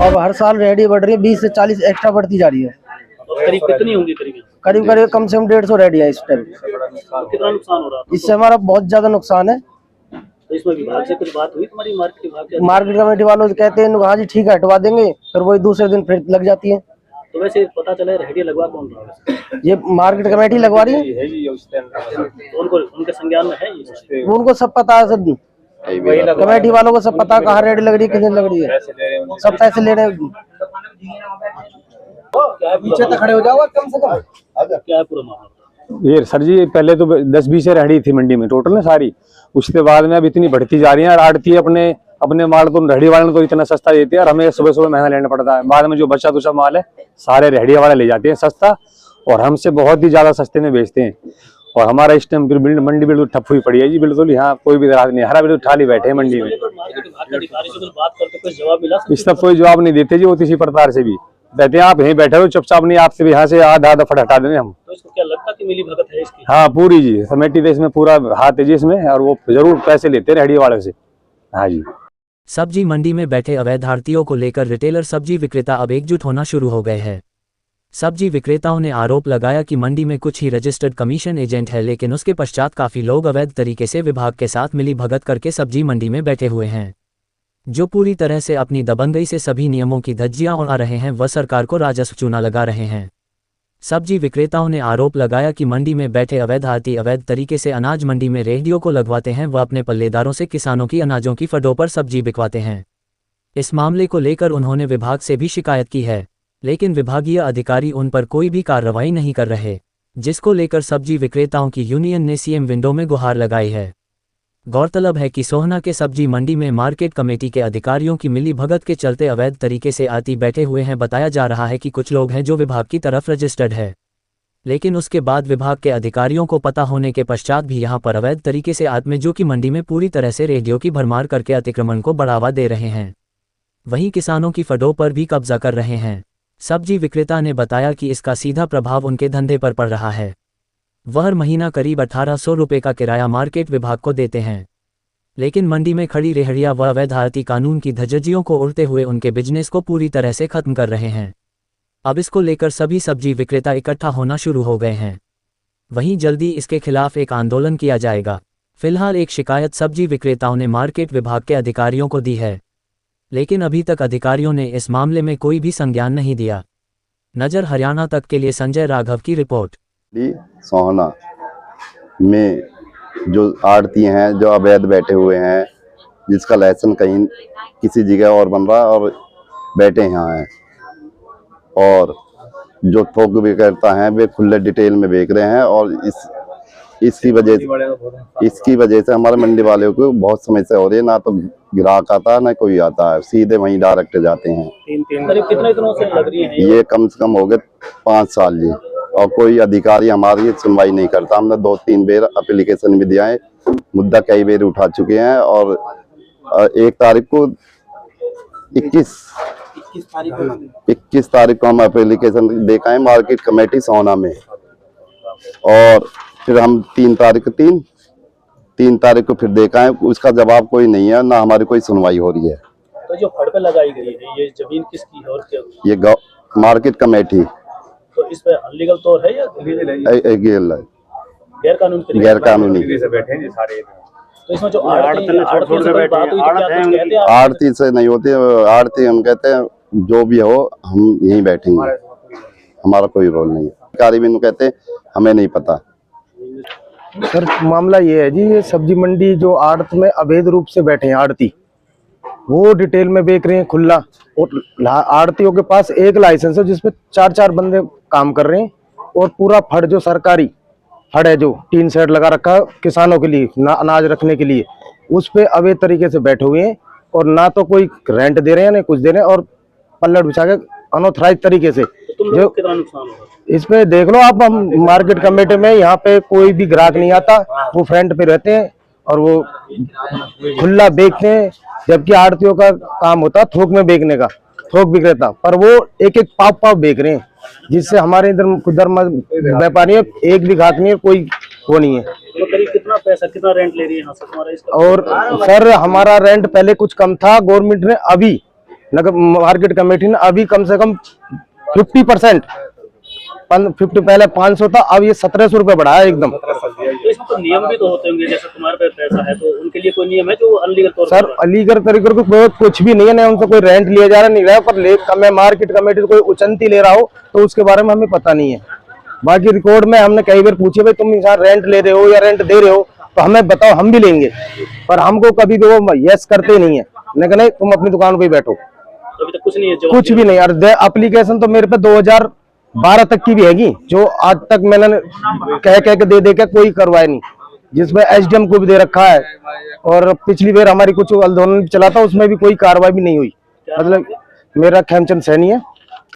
अब हर साल रेडी बढ़ रही है, 20 से 40 एक्स्ट्रा बढ़ती जा रही है। करीब कितनी होंगी? करीब करीब कम से कम 150 रेडी है इस टाइम। कितना नुकसान हो रहा है? इससे हमारा बहुत ज्यादा नुकसान है। तो इसमें विभाग से कुछ बात हुई तुम्हारी? मार्केट विभाग के मार्केट कमेटी वालों से कहते हैं हाँ जी ठीक है हटवा देंगे, फिर वही दूसरे दिन फिर लग जाती है। तो वैसे पता चला रेहड़ी लगवा कौन रहा है? ये मार्केट कमेटी लगवा रही है। उनको उनके संज्ञान में है ये? उनको सब पता है, सब कमेटी वालों को सब पता है कहाँ रेडी लग रही है, कितने लग रही है, सब पैसे ले रहे हैं। पीछे तक खड़े हो जाओ कम से कम। क्या है पूरा मामला? ये सर जी पहले तो 10-20 रेहड़ी थी मंडी में टोटल ना सारी, उसके बाद में अब इतनी बढ़ती जा रही है। और आड़ती अपने माल तो रेहड़ी वाले को इतना सस्ता देते हैं और हमें सुबह सुबह महंगा लेना पड़ता है। बाद में जो बचा दूसरा माल है सारे रेहड़ी वाले ले जाते हैं सस्ता, और हमसे बहुत ही ज्यादा सस्ते में बेचते हैं। और हमारा इस टाइम मंडी बिल्कुल ठप हुई पड़ी है जी, बिल्कुल यहाँ कोई भी ग्राहक नहीं, हरा बिल्कुल खाली बैठे हैं मंडी में। इस तक कोई जवाब नहीं देते जी, वो किसी प्रकार से भी कहते हैं आप यहीं बैठे हो चुपचाप, नहीं आपसे भी यहाँ से आधा फट हटा देंगे हम। तो इसको क्या लगता है कि मिली भगत है इसकी? हाँ पूरी जी, समेटी देश में पूरा हाथ है जी इसमें, और वो जरूर पैसे लेते हैं रेहड़ी वाले से। हाँ जी। सब्जी मंडी में बैठे अवैध आढ़तियों को लेकर रिटेलर सब्जी विक्रेता अब एकजुट होना शुरू हो गए हैं। सब्जी विक्रेताओं ने आरोप लगाया कि मंडी में कुछ ही रजिस्टर्ड कमीशन एजेंट है, लेकिन उसके पश्चात काफी लोग अवैध तरीके से विभाग के साथ मिली भगत करके सब्जी मंडी में बैठे हुए हैं, जो पूरी तरह से अपनी दबंगई से सभी नियमों की धज्जियां उड़ा रहे हैं व सरकार को राजस्व चूना लगा रहे हैं। सब्जी विक्रेताओं ने आरोप लगाया कि मंडी में बैठे अवैध आढ़ती अवैध तरीके से अनाज मंडी में रेहड़ियों को लगवाते हैं व अपने पल्लेदारों से किसानों की अनाजों की फडों पर सब्जी बिकवाते हैं। इस मामले को लेकर उन्होंने विभाग से भी शिकायत की है, लेकिन विभागीय अधिकारी उन पर कोई भी कार्रवाई नहीं कर रहे, जिसको लेकर सब्जी विक्रेताओं की यूनियन ने सीएम विंडो में गुहार लगाई है। गौरतलब है कि सोहना के सब्जी मंडी में मार्केट कमेटी के अधिकारियों की मिली भगत के चलते अवैध तरीके से आती बैठे हुए हैं। बताया जा रहा है कि कुछ लोग हैं जो विभाग की तरफ रजिस्टर्ड है, लेकिन उसके बाद विभाग के अधिकारियों को पता होने के पश्चात भी यहां पर अवैध तरीके से आदमी जो कि मंडी में पूरी तरह से रेहड़ियों की भरमार करके अतिक्रमण को बढ़ावा दे रहे हैं, वहीं किसानों की फडों पर भी कब्जा कर रहे हैं। सब्जी विक्रेता ने बताया कि इसका सीधा प्रभाव उनके धंधे पर पड़ रहा है। वह हर महीना करीब 1800 रुपये का किराया मार्केट विभाग को देते हैं, लेकिन मंडी में खड़ी रेहड़ियां व अवैध आढ़ती कानून की धज्जियों को उड़ते हुए उनके बिजनेस को पूरी तरह से खत्म कर रहे हैं। अब इसको लेकर सभी सब्जी विक्रेता इकट्ठा होना शुरू हो गए हैं। वहीं जल्दी इसके खिलाफ एक आंदोलन किया जाएगा। फिलहाल एक शिकायत सब्जी विक्रेताओं ने मार्केट विभाग के अधिकारियों को दी है, लेकिन अभी तक अधिकारियों ने इस मामले में कोई भी संज्ञान नहीं दिया। नजर हरियाणा तक के लिए संजय राघव की रिपोर्ट। सोहना में जो आड़ती हैं जो अवैध बैठे हुए हैं, जिसका लाइसेंस कहीं किसी जगह और बन रहा है और बैठे यहाँ हैं, और जो थोक विक्रेता हैं वे खुले डिटेल में बेच रहे हैं। और इसकी वजह से हमारे मंडी वालों को बहुत समस्या हो रही है। ना तो ग्राहक आता है ना कोई आता है, सीधे वहीं डायरेक्ट जाते हैं। कितने दिनों से लग रही है ये कम से कम हो गए 5 साल जी, और कोई अधिकारी हमारी सुनवाई नहीं करता। हमने 2-3 बार एप्लीकेशन भी दिया है, मुद्दा कई बार उठा चुके हैं। और 1 तारीख को 21 तारीख को हम एप्लीकेशन देखा है मार्केट कमेटी सोहना में, और फिर हम 3 तारीख को फिर देखा है, उसका जवाब कोई नहीं है, ना हमारी कोई सुनवाई हो रही है। तो जो फड़ पे लगाई गई है ये जमीन किसकी है और क्या? ये मार्केट कमेटी। तो इस पे अनलीगल तौर है या गैर कानूनी? तो इसमें जो आड़ती से नहीं होती, आड़ती हम कहते हैं जो भी हो हम यहीं बैठेंगे, हमारा कोई रोल नहीं है। अधिकारी भी कहते हैं हमें नहीं पता। सर मामला ये है जी, ये सब्जी मंडी जो आड़त में अवैध रूप से बैठे हैं आड़ती, वो डिटेल में बेच रहे हैं खुला। और आड़तियों के पास एक लाइसेंस है जिसपे 4-4 बंदे काम कर रहे हैं, और पूरा फड़ जो सरकारी फड़ है जो टीन शेड लगा रखा है किसानों के लिए ना अनाज रखने के लिए, उस पे अवैध तरीके से बैठे हुए हैं। और ना तो कोई रेंट दे रहे हैं ना कुछ दे रहे हैं, और पल्लट बिछा के अनऑथराइज तरीके से। जो कितना नुकसान होगा इस पे देख लो आप, हम मार्केट कमेटी में यहाँ पे कोई भी ग्राहक नहीं आता, वो फ्रंट पे रहते हैं और वो खुला बेचते हैं, जबकि आड़तियों का काम होता है थोक में बेचने का, थोक विक्रेता, पर वो एक पाव बेच रहे हैं, जिससे हमारे इधर व्यापारी एक भी ग्राहक नहीं है, कोई वो नहीं है। तो करीब कितना पैसा कितना रेंट ले रही है यहाँ से तुम्हारा इसका? और सर हमारा रेंट पहले कुछ कम था, गवर्नमेंट ने अभी नगर मार्केट कमेटी ने अभी कम से कम 50%, 50 पहले 500 था, अब ये 1700 रुपये बढ़ाया एकदम। तो इसमें तो नियम भी तो होते होंगे, जैसे तुम्हारे पे पैसा है तो उनके लिए कोई नियम है जो अनलीगल तौर सर अलीगढ़ तरीके को कुछ भी नहीं है, ना उनसे कोई रेंट लिया जा रहा नहीं रहा, पर मैं मार्केट कमेटी से कोई उचंती ले रहा हो तो उसके बारे में हमें पता नहीं है। बाकी रिकॉर्ड में हमने कई बार पूछे भाई तुम यहाँ रेंट ले रहे हो या रेंट दे रहे हो तो हमें बताओ, हम भी लेंगे, पर हमको कभी भी वो यस करते नहीं है, लेकिन नहीं तुम अपनी दुकान पे बैठो। तो अभी तक कुछ नहीं है, कुछ भी नहीं। और एप्लीकेशन तो मेरे पे 2012 तक की भी हैगी, जो आज तक मैंने कह के दे के कोई करवाया नहीं, जिसमें एसडीएम को भी दे रखा है, और पिछली बार हमारी कुछ आंदोलन चला था उसमें भी कोई कार्रवाई भी नहीं हुई। मतलब मेरा खेमचंद सैनी है।